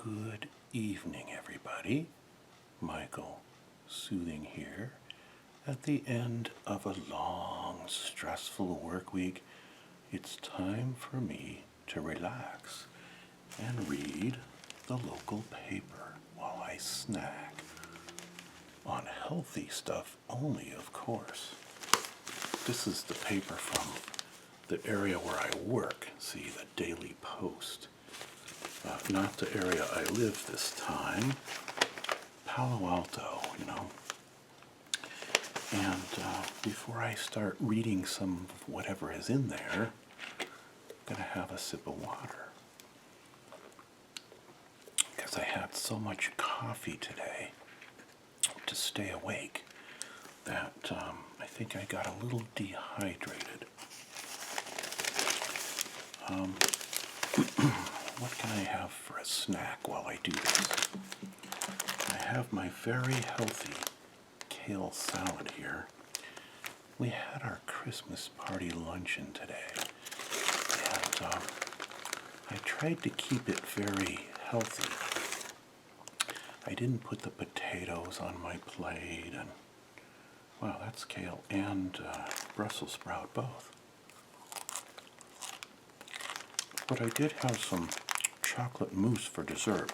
Good evening, everybody. Michael soothing here. At the end of a long, stressful work week, it's time for me to relax and read the local paper while I snack. On healthy stuff only, of course. This is the paper from the area where I work, see, the Daily Post. Not the area I live this time, Palo Alto, And before I start reading some of whatever is in there, I'm going to have a sip of water. Because I had so much coffee today to stay awake that I think I got a little dehydrated. What can I have for a snack while I do this? I have my very healthy kale salad here. We had our Christmas party luncheon today, and I tried to keep it very healthy. I didn't put the potatoes on my plate, and wow, that's kale and Brussels sprout both. But I did have some chocolate mousse for dessert.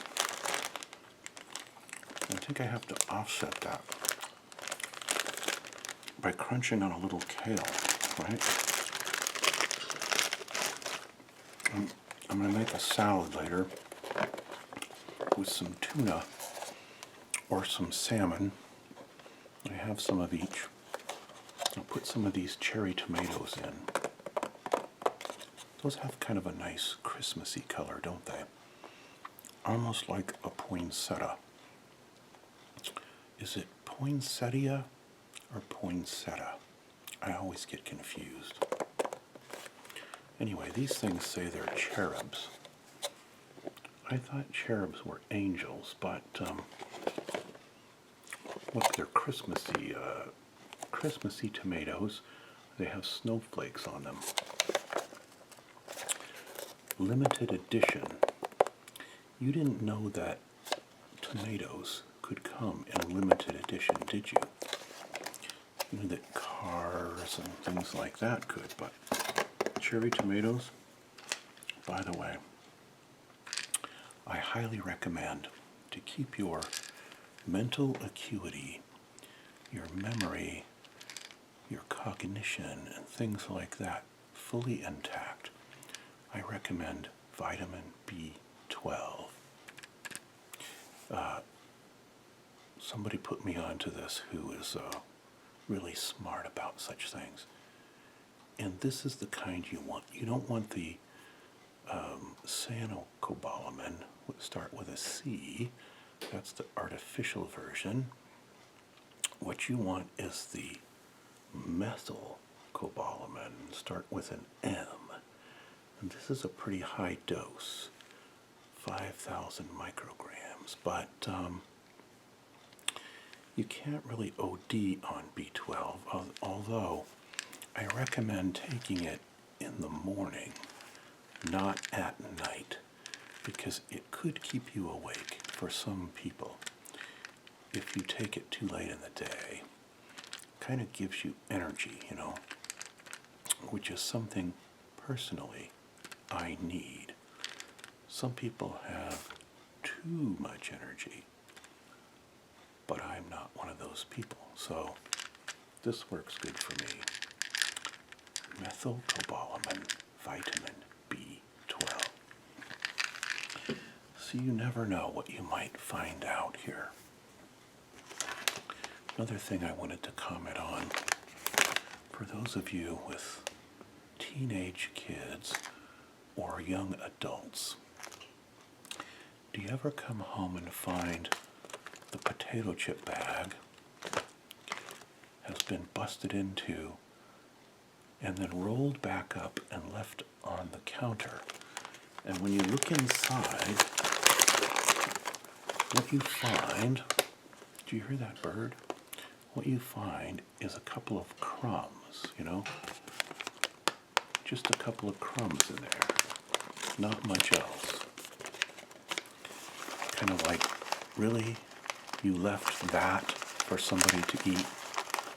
I think I have to offset that by crunching on a little kale, right? I'm going to make a salad later with some tuna or some salmon. I have some of each. I'll put some of these cherry tomatoes in. Those have kind of a nice Christmassy color, don't they? Almost like a poinsettia. Is it poinsettia or poinsettia? I always get confused. Anyway, these things say they're cherubs. I thought cherubs were angels, but look, they're Christmassy tomatoes. They have snowflakes on them. Limited edition. You didn't know that tomatoes could come in limited edition, did you? You knew that cars and things like that could, but cherry tomatoes, by the way, I highly recommend to keep your mental acuity, your memory, your cognition, and things like that fully intact. I recommend vitamin B12. Somebody put me onto this who is really smart about such things. And this is the kind you want. You don't want the cyanocobalamin, start with a C. That's the artificial version. What you want is the methylcobalamin, start with an M. And this is a pretty high dose, 5,000 micrograms, but you can't really OD on B12, although I recommend taking it in the morning, not at night, because it could keep you awake for some people. If you take it too late in the day, kind of gives you energy, which is something personally I need. Some people have too much energy, but I'm not one of those people, so this works good for me. Methylcobalamin, vitamin B12. So you never know what you might find out here. Another thing I wanted to comment on, for those of you with teenage kids or young adults, do you ever come home and find the potato chip bag has been busted into and then rolled back up and left on the counter? And when you look inside, what you find, do you hear that bird? What you find is a couple of crumbs, just a couple of crumbs in there, not much else. kind of like, really? You left that for somebody to eat?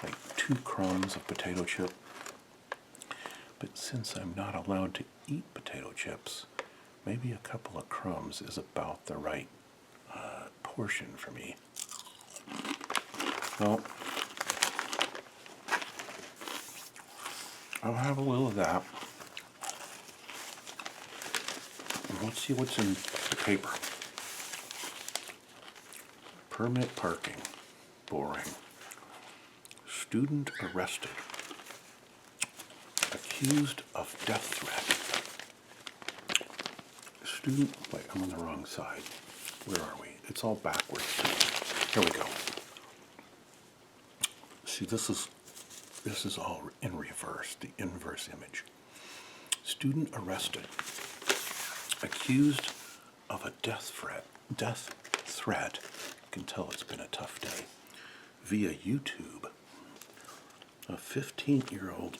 Like 2 crumbs of potato chip? But since I'm not allowed to eat potato chips, maybe a couple of crumbs is about the right portion for me. Well, I'll have a little of that. And let's see what's in the paper. Permit parking. Boring. Student arrested. Accused of death threat. Student, wait, I'm on the wrong side. Where are we? It's all backwards. Here we go. See, this is all in reverse, the inverse image. Student arrested. Accused of a death threat. You can tell it's been a tough day. Via YouTube. A 15-year-old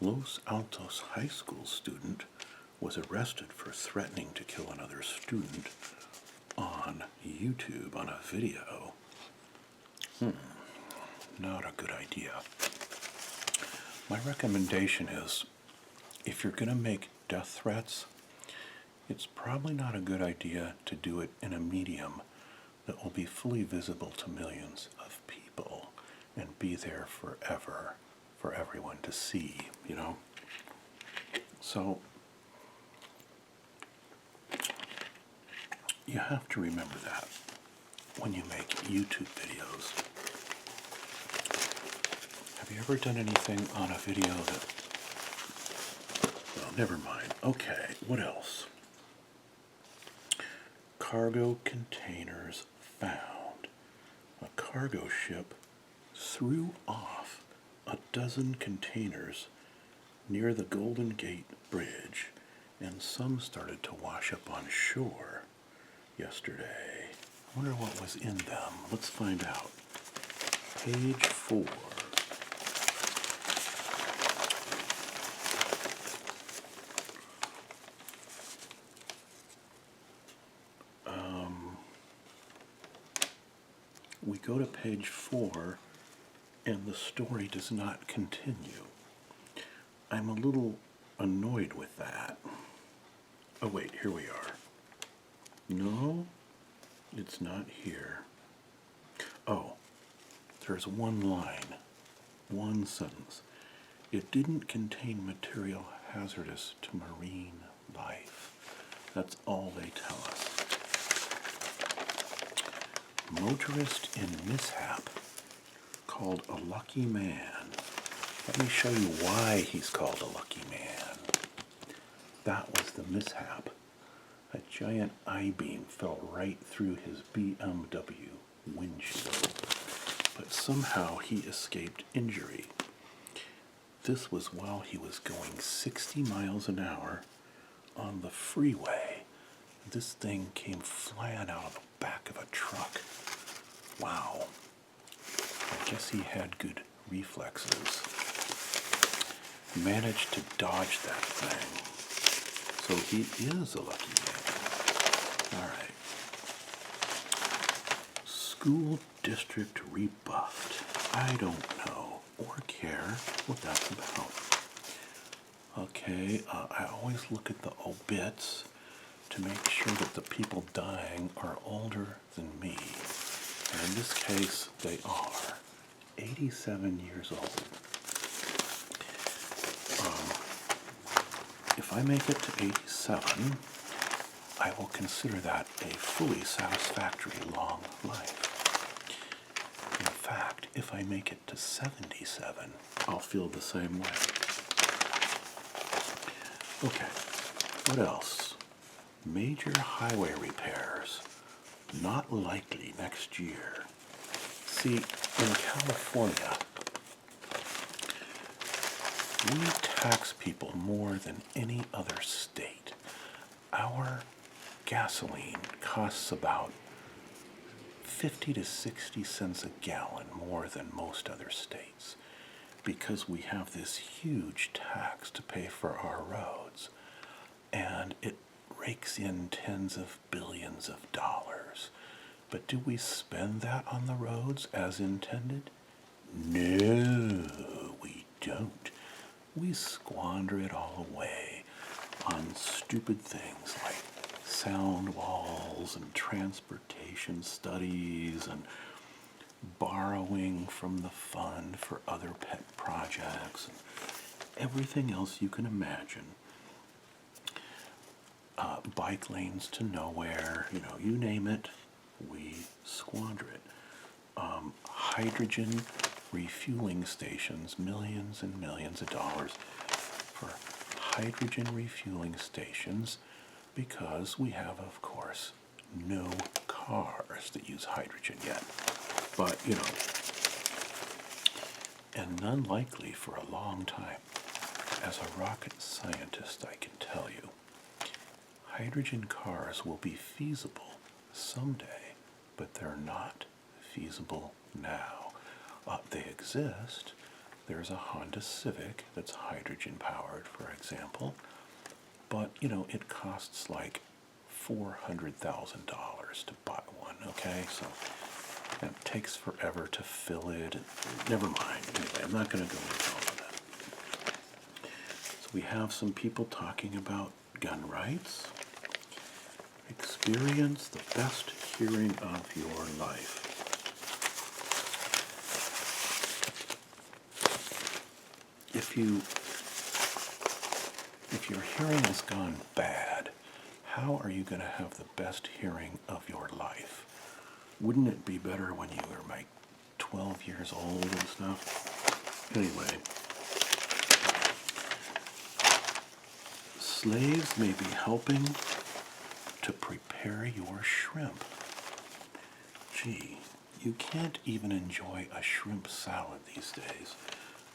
Los Altos High School student was arrested for threatening to kill another student on YouTube on a video. Not a good idea. My recommendation is, if you're going to make death threats, it's probably not a good idea to do it in a medium that will be fully visible to millions of people and be there forever for everyone to see, you know? So, you have to remember that when you make YouTube videos. Have you ever done anything on a video that... Well, never mind. Okay, what else? Cargo containers found. A cargo ship threw off a dozen containers near the Golden Gate Bridge, and some started to wash up on shore yesterday. I wonder what was in them. Let's find out. Page 4. We go to page 4, and the story does not continue. I'm a little annoyed with that. Oh wait, here we are. No, it's not here. Oh, there's one line, one sentence. It didn't contain material hazardous to marine life. That's all they tell us. Motorist in mishap called a lucky man. Let me show you why he's called a lucky man. That was the mishap. A giant I-beam fell right through his BMW windshield, but somehow he escaped injury. This was while he was going 60 miles an hour on the freeway. This thing came flying out of the back of a truck. Wow. I guess he had good reflexes. Managed to dodge that thing. So he is a lucky man. All right. School district rebuffed. I don't know or care what that's about. Okay, I always look at the obits to make sure that the people dying are older than me. And in this case, they are 87 years old. If I make it to 87, I will consider that a fully satisfactory long life. In fact, if I make it to 77, I'll feel the same way. Okay, what else? Major highway repairs. Not likely next year. See, in California, we tax people more than any other state. Our gasoline costs about 50 to 60 cents a gallon more than most other states because we have this huge tax to pay for our roads. And it rakes in tens of billions of dollars. But do we spend that on the roads as intended? No, we don't. We squander it all away on stupid things like sound walls and transportation studies and borrowing from the fund for other pet projects and everything else you can imagine. Bike lanes to nowhere, you name it, we squander it. Hydrogen refueling stations, millions and millions of dollars for hydrogen refueling stations because we have, of course, no cars that use hydrogen yet. But, and none likely for a long time. As a rocket scientist, I can tell you, hydrogen cars will be feasible someday, but they're not feasible now. They exist. There's a Honda Civic that's hydrogen powered, for example, but it costs like $400,000 to buy one. Okay, so it takes forever to fill it. Never mind. Anyway, I'm not going to go into all of that. So we have some people talking about gun rights. Experience the best hearing of your life. If your hearing has gone bad, how are you going to have the best hearing of your life? Wouldn't it be better when you were like 12 years old and stuff? Anyway, slaves may be helping to prepare your shrimp. Gee, you can't even enjoy a shrimp salad these days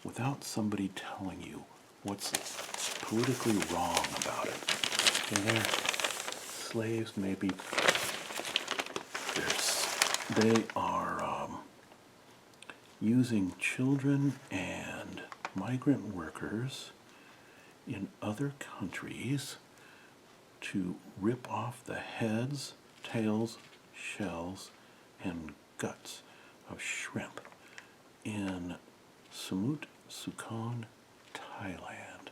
without somebody telling you what's politically wrong about it. They're slaves, maybe. They are using children and migrant workers in other countries to rip off the heads, tails, shells, and guts of shrimp in Samut Sukon, Thailand.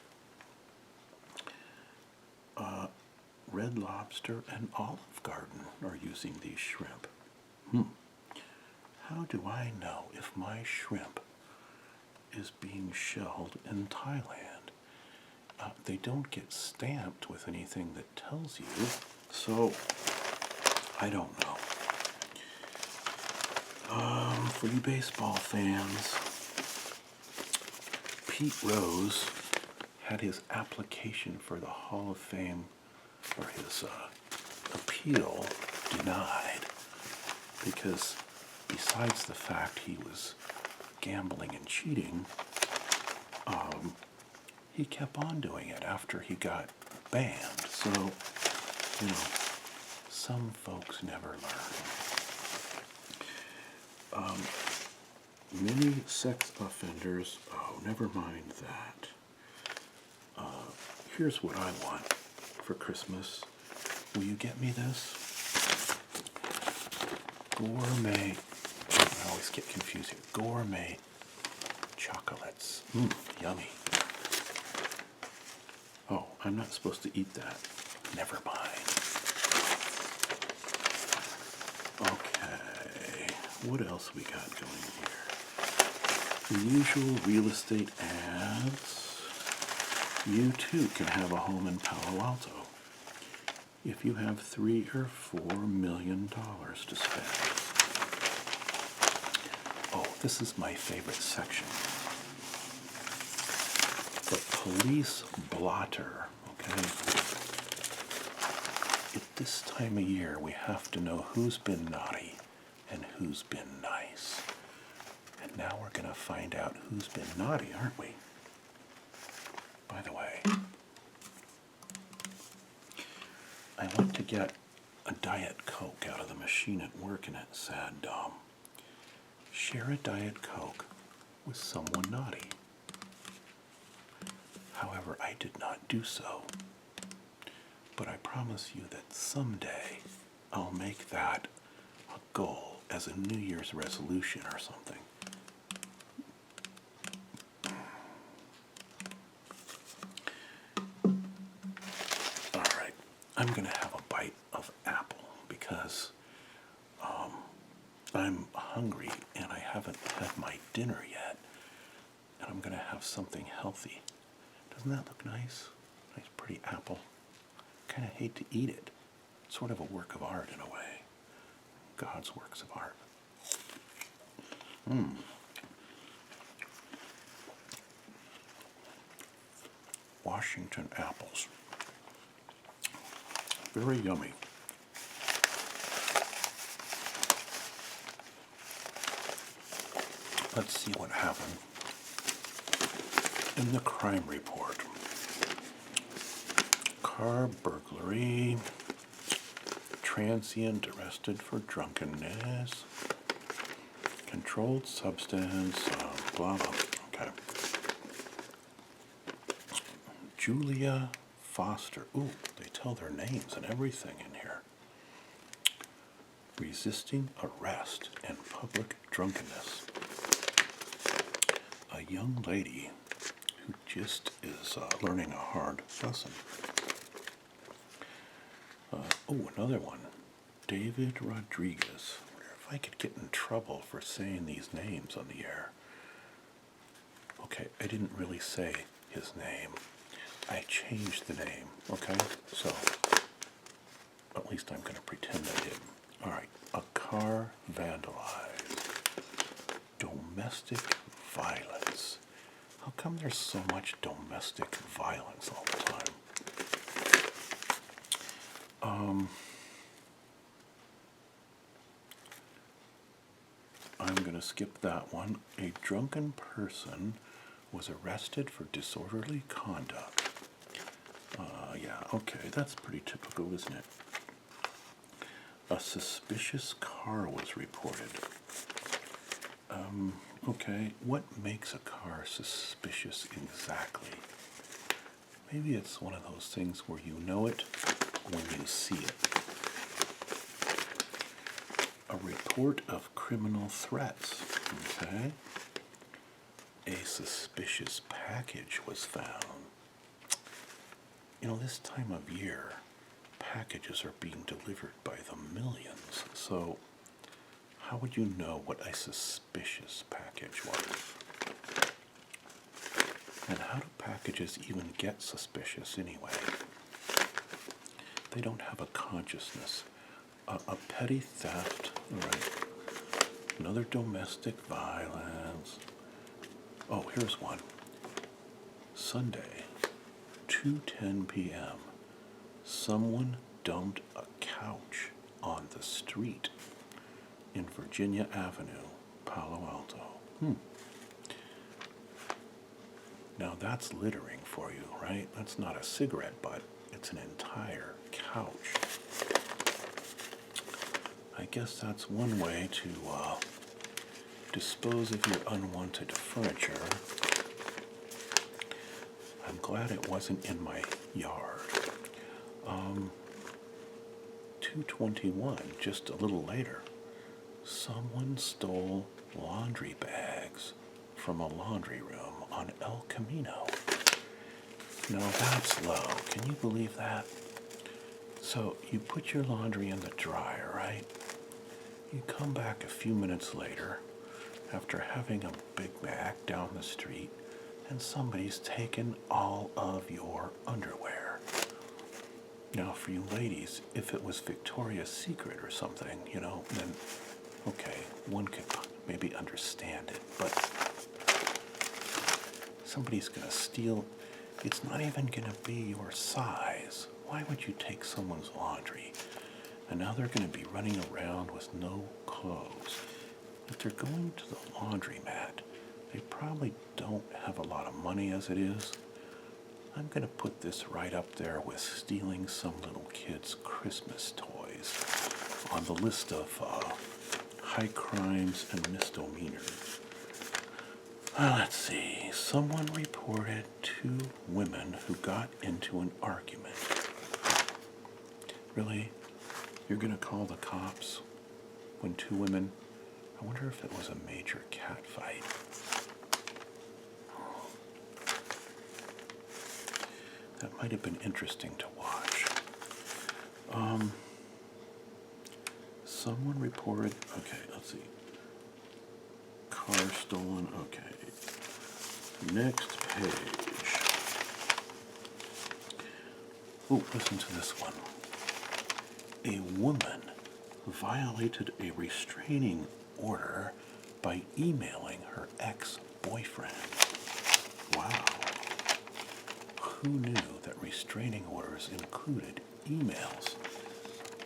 Red Lobster and Olive Garden are using these shrimp. How do I know if my shrimp is being shelled in Thailand? They don't get stamped with anything that tells you, so I don't know. For you baseball fans, Pete Rose had his application for the Hall of Fame, or his appeal, denied because besides the fact he was gambling and cheating, he kept on doing it after he got banned. So, some folks never learn. Many sex offenders, never mind that. Here's what I want for Christmas. Will you get me this? Gourmet, I always get confused here. Gourmet chocolates. Yummy. Oh, I'm not supposed to eat that. Never mind. Okay, what else we got going here? The usual real estate ads. You too can have a home in Palo Alto if you have $3 or $4 million to spend. Oh, this is my favorite section. The police blotter, okay? At this time of year, we have to know who's been naughty and who's been nice. And now we're going to find out who's been naughty, aren't we? By the way, I went to get a Diet Coke out of the machine at work, and it said, share a Diet Coke with someone naughty. However, I did not do so. But I promise you that someday I'll make that a goal as a New Year's resolution or something. All right, I'm going to have a bite of apple because I'm hungry and I haven't had my dinner yet. And I'm going to have something healthy. Doesn't that look nice? Nice pretty apple. Kind of hate to eat it. It's sort of a work of art in a way. God's works of art. Washington apples. Very yummy. Let's see what happened in the crime report. Car burglary, transient arrested for drunkenness, controlled substance, blah, blah. Okay. Julia Foster. Ooh, they tell their names and everything in here. Resisting arrest and public drunkenness. A young lady who just is learning a hard lesson. Another one. David Rodriguez. I wonder if I could get in trouble for saying these names on the air. Okay, I didn't really say his name. I changed the name, okay? So, at least I'm going to pretend I did. All right, a car vandalized. Domestic violence. How come there's so much domestic violence all the time? I'm going to skip that one. A drunken person was arrested for disorderly conduct. Yeah, okay, that's pretty typical, isn't it? A suspicious car was reported. Okay, what makes a car suspicious exactly? Maybe it's one of those things where you know it when you see it. A report of criminal threats. Okay. A suspicious package was found. You know, this time of year, packages are being delivered by the millions. So, how would you know what a suspicious package was? And how do packages even get suspicious anyway? They don't have a consciousness. A petty theft, all right. Another domestic violence. Oh, here's one. Sunday, 2:10 p.m. Someone dumped a couch on the street in Virginia Avenue, Palo Alto. Now that's littering for you, right? That's not a cigarette butt. It's an entire couch. I guess that's one way to dispose of your unwanted furniture. I'm glad it wasn't in my yard. 2:21, just a little later, someone stole laundry bags from a laundry room on El Camino. Now that's low. Can you believe that? So you put your laundry in the dryer, right? You come back a few minutes later after having a Big Mac down the street and somebody's taken all of your underwear. Now for you ladies, if it was Victoria's Secret or something, you know, then okay, one could maybe understand it, but somebody's gonna steal, it's not even gonna be your size. Why would you take someone's laundry? And now they're going to be running around with no clothes. If they're going to the laundromat, they probably don't have a lot of money as it is. I'm going to put this right up there with stealing some little kid's Christmas toys on the list of high crimes and misdemeanors. Let's see. Someone reported 2 women who got into an argument. Really? You're gonna call the cops when two women... I wonder if it was a major cat fight. That might have been interesting to watch. Someone reported... Okay, let's see. Car stolen. Okay. Next page. Oh, listen to this one. A woman violated a restraining order by emailing her ex-boyfriend. Wow. Who knew that restraining orders included emails?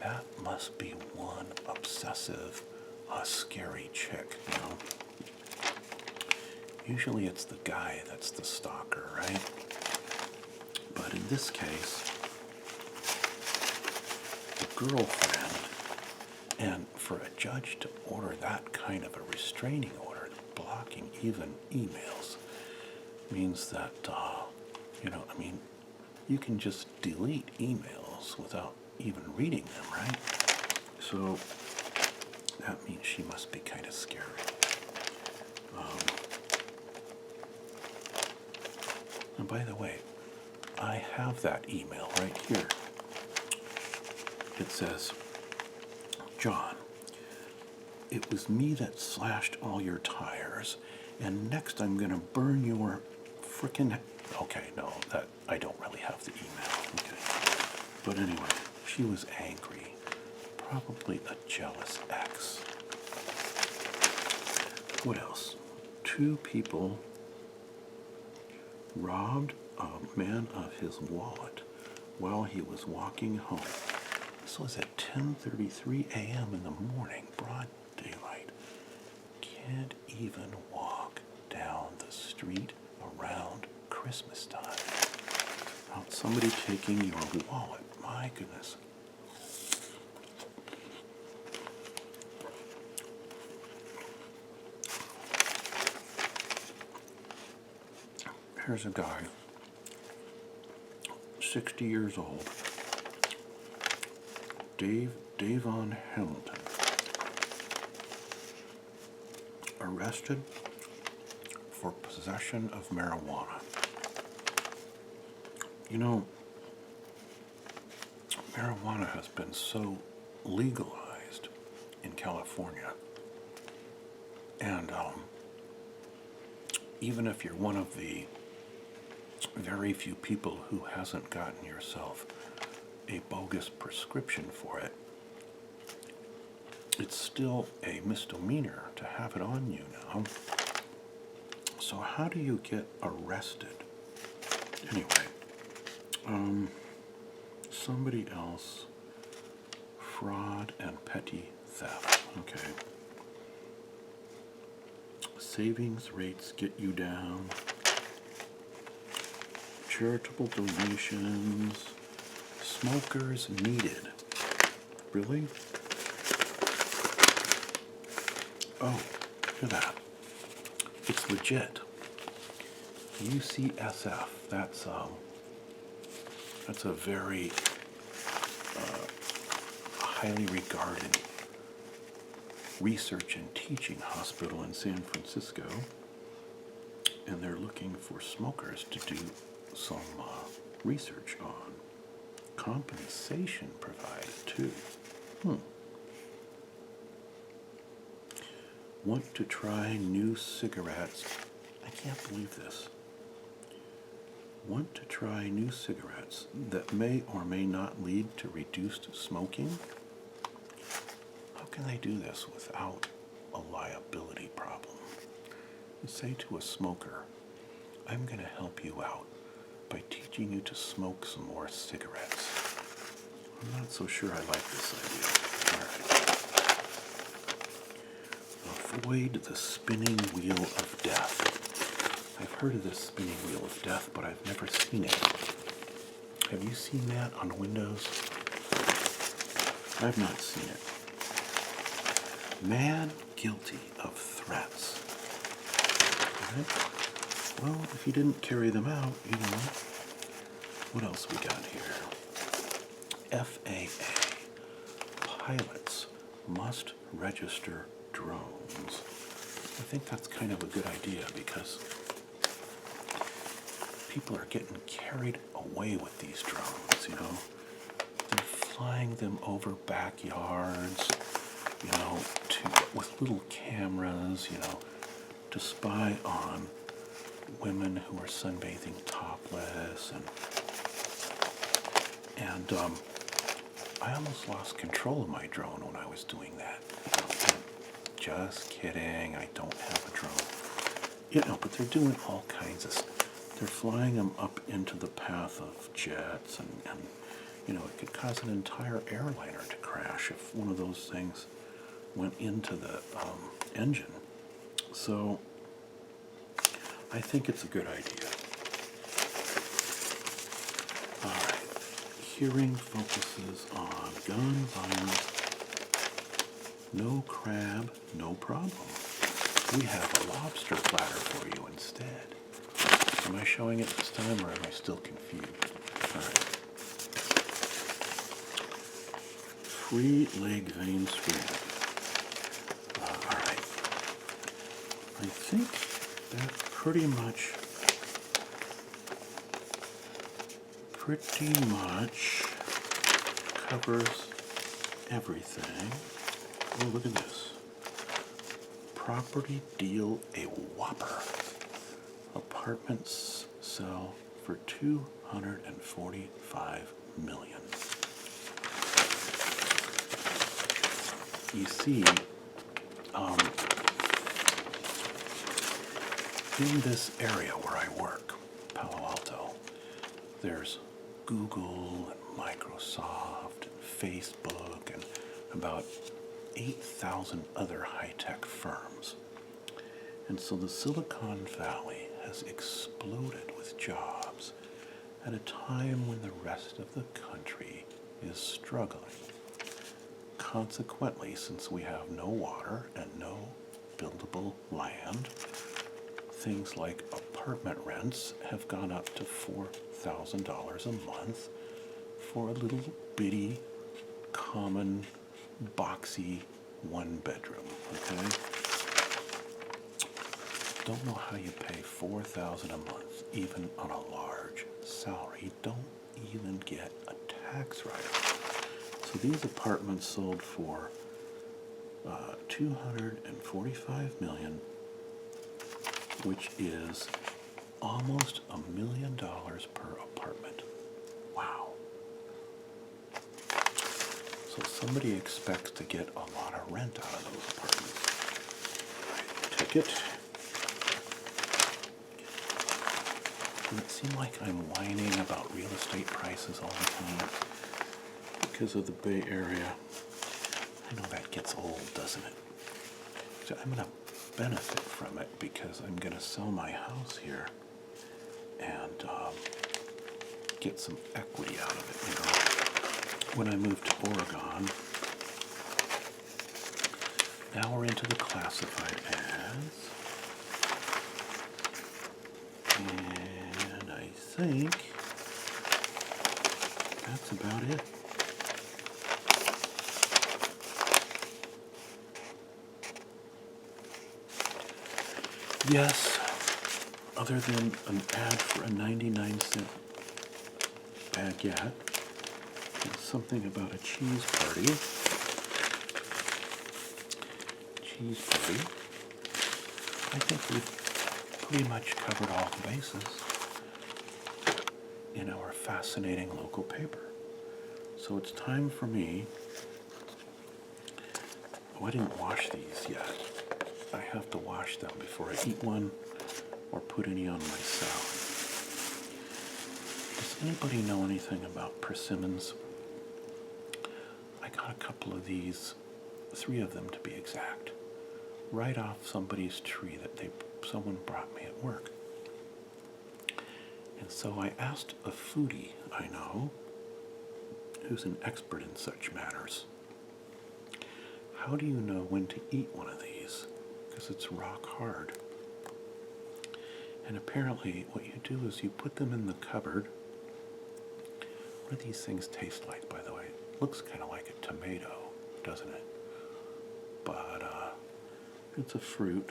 That must be one obsessive, scary chick, you know? Usually it's the guy that's the stalker, right? But in this case, the girlfriend, and for a judge to order that kind of a restraining order, blocking even emails, means that, you can just delete emails without even reading them, right? So that means she must be kind of scary. And by the way, I have that email right here. It says, John, it was me that slashed all your tires, and next I'm gonna burn your frickin'... Okay, no, that I don't really have the email. Okay. But anyway, she was angry. Probably a jealous ex. What else? 2 people robbed a man of his wallet while he was walking home. This was at 10:33 a.m. in the morning, broad daylight. Can't even walk down the street around Christmas time without somebody taking your wallet. My goodness. Here's a guy, 60 years old, Davon Hamilton, arrested for possession of marijuana. You know, marijuana has been so legalized in California, and even if you're one of the very few people who hasn't gotten yourself a bogus prescription for it, it's still a misdemeanor to have it on you now. So how do you get arrested? Anyway, somebody else, fraud and petty theft. Okay. Savings rates get you down. Charitable donations. Smokers needed. Really? Oh, look at that. It's legit. UCSF. That's a very highly regarded research and teaching hospital in San Francisco, and they're looking for smokers to do some research on compensation provided too. Want to try new cigarettes? I can't believe this. Want to try new cigarettes that may or may not lead to reduced smoking? How can they do this without a liability problem? You say to a smoker, I'm going to help you out by teaching you to smoke some more cigarettes. I'm not so sure I like this idea. All right. Avoid the spinning wheel of death. I've heard of this spinning wheel of death, but I've never seen it. Have you seen that on Windows? I've not seen it. Man guilty of threats. Right? Well, if you didn't carry them out, you know. What else we got here? FAA. pilots must register drones. I think that's kind of a good idea because people are getting carried away with these drones, you know. They're flying them over backyards, you know, with little cameras, you know, to spy on women who are sunbathing topless, and I almost lost control of my drone when I was doing that. You know, just kidding, I don't have a drone. You know, but they're doing all kinds of stuff. They're flying them up into the path of jets, and you know, it could cause an entire airliner to crash if one of those things went into the engine. So I think it's a good idea. All right. Hearing focuses on gun violence. No crab, no problem. We have a lobster platter for you instead. Am I showing it this time, or am I still confused? All right. Free leg vein screen. All right. I think that pretty much covers everything. Oh, look at this. Property deal a whopper. Apartments sell for $245 million. You see, in this area where I work, Palo Alto, there's Google and Microsoft and Facebook and about 8,000 other high-tech firms. And so the Silicon Valley has exploded with jobs at a time when the rest of the country is struggling. Consequently, since we have no water and no buildable land, things like apartment rents have gone up to $4,000 a month for a little bitty, common, boxy one-bedroom, okay? Don't know how you pay $4,000 a month, even on a large salary. Don't even get a tax write-off. So these apartments sold for $245 million, which is almost $1 million per apartment. Wow. So somebody expects to get a lot of rent out of those apartments. Right, ticket. Does it seem like I'm whining about real estate prices all the time because of the Bay Area? I know that gets old, doesn't it? So I'm going to benefit from it because I'm going to sell my house here and get some equity out of it. You know, when I moved to Oregon, now we're into the classified ads, and I think that's about it. Yes, other than an ad for a 99-cent baguette, and something about a cheese party. I think we've pretty much covered all the bases in our fascinating local paper. So it's time for me. Oh, I didn't wash these yet. I have to wash them before I eat one or put any on my salad. Does anybody know anything about persimmons? I got a couple of these, 3 of them to be exact, right off somebody's tree that someone brought me at work. And so I asked a foodie I know, who's an expert in such matters, how do you know when to eat one of these? Because it's rock hard. And apparently what you do is you put them in the cupboard. What do these things taste like, by the way? It looks kind of like a tomato. doesn't it? But it's a fruit.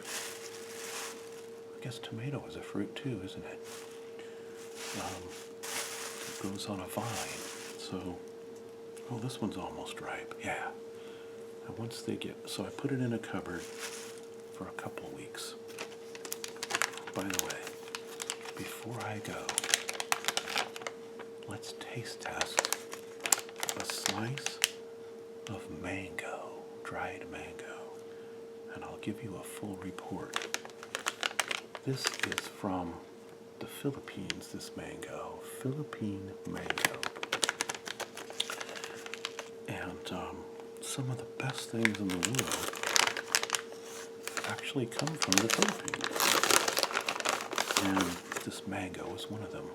I guess tomato is a fruit too, isn't it? It grows on a vine. So, oh, this one's almost ripe. Yeah. And once they get, so I put it in a cupboard for a couple weeks. By the way, before I go, let's taste test a slice of mango, dried mango, and I'll give you a full report. This is from the Philippines, this mango, Philippine mango. And some of the best things in the world actually come from the Philippines. And this mango is one of them.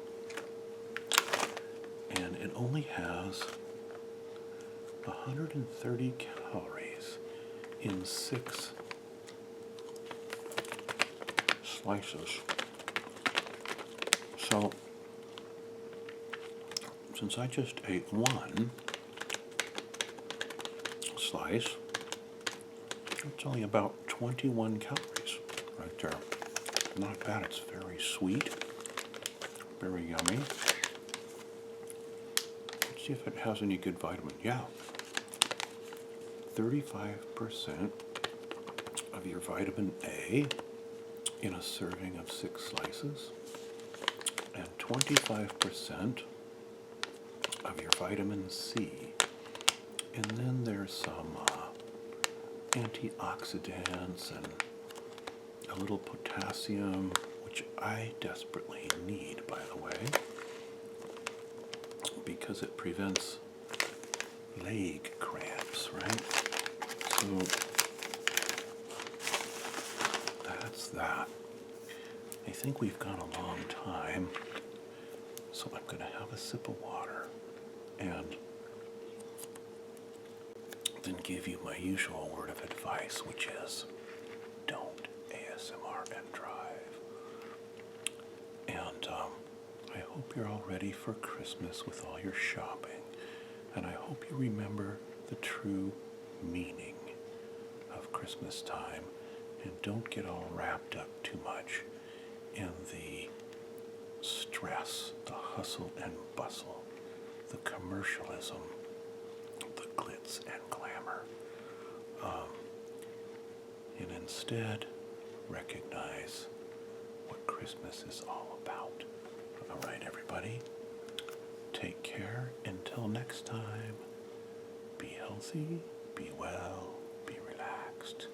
And it only has 130 calories in 6 slices. So, since I just ate one slice, it's only about 21 calories right there. Not bad. It's very sweet, very yummy. Let's see if it has any good vitamin. Yeah. 35% of your vitamin A in a serving of 6 slices, and 25% of your vitamin C. And then there's some antioxidants and a little potassium, which I desperately need, by the way, because it prevents leg cramps, right? So that's that. I think we've gone a long time, so I'm going to have a sip of water and then give you my usual word of advice, which is don't ASMR and drive. And I hope you're all ready for Christmas with all your shopping, and I hope you remember the true meaning of Christmas time and don't get all wrapped up too much in the stress, the hustle and bustle, the commercialism, the glitz and glamour. And instead, recognize what Christmas is all about. All right, everybody, take care. Until next time, be healthy, be well, be relaxed.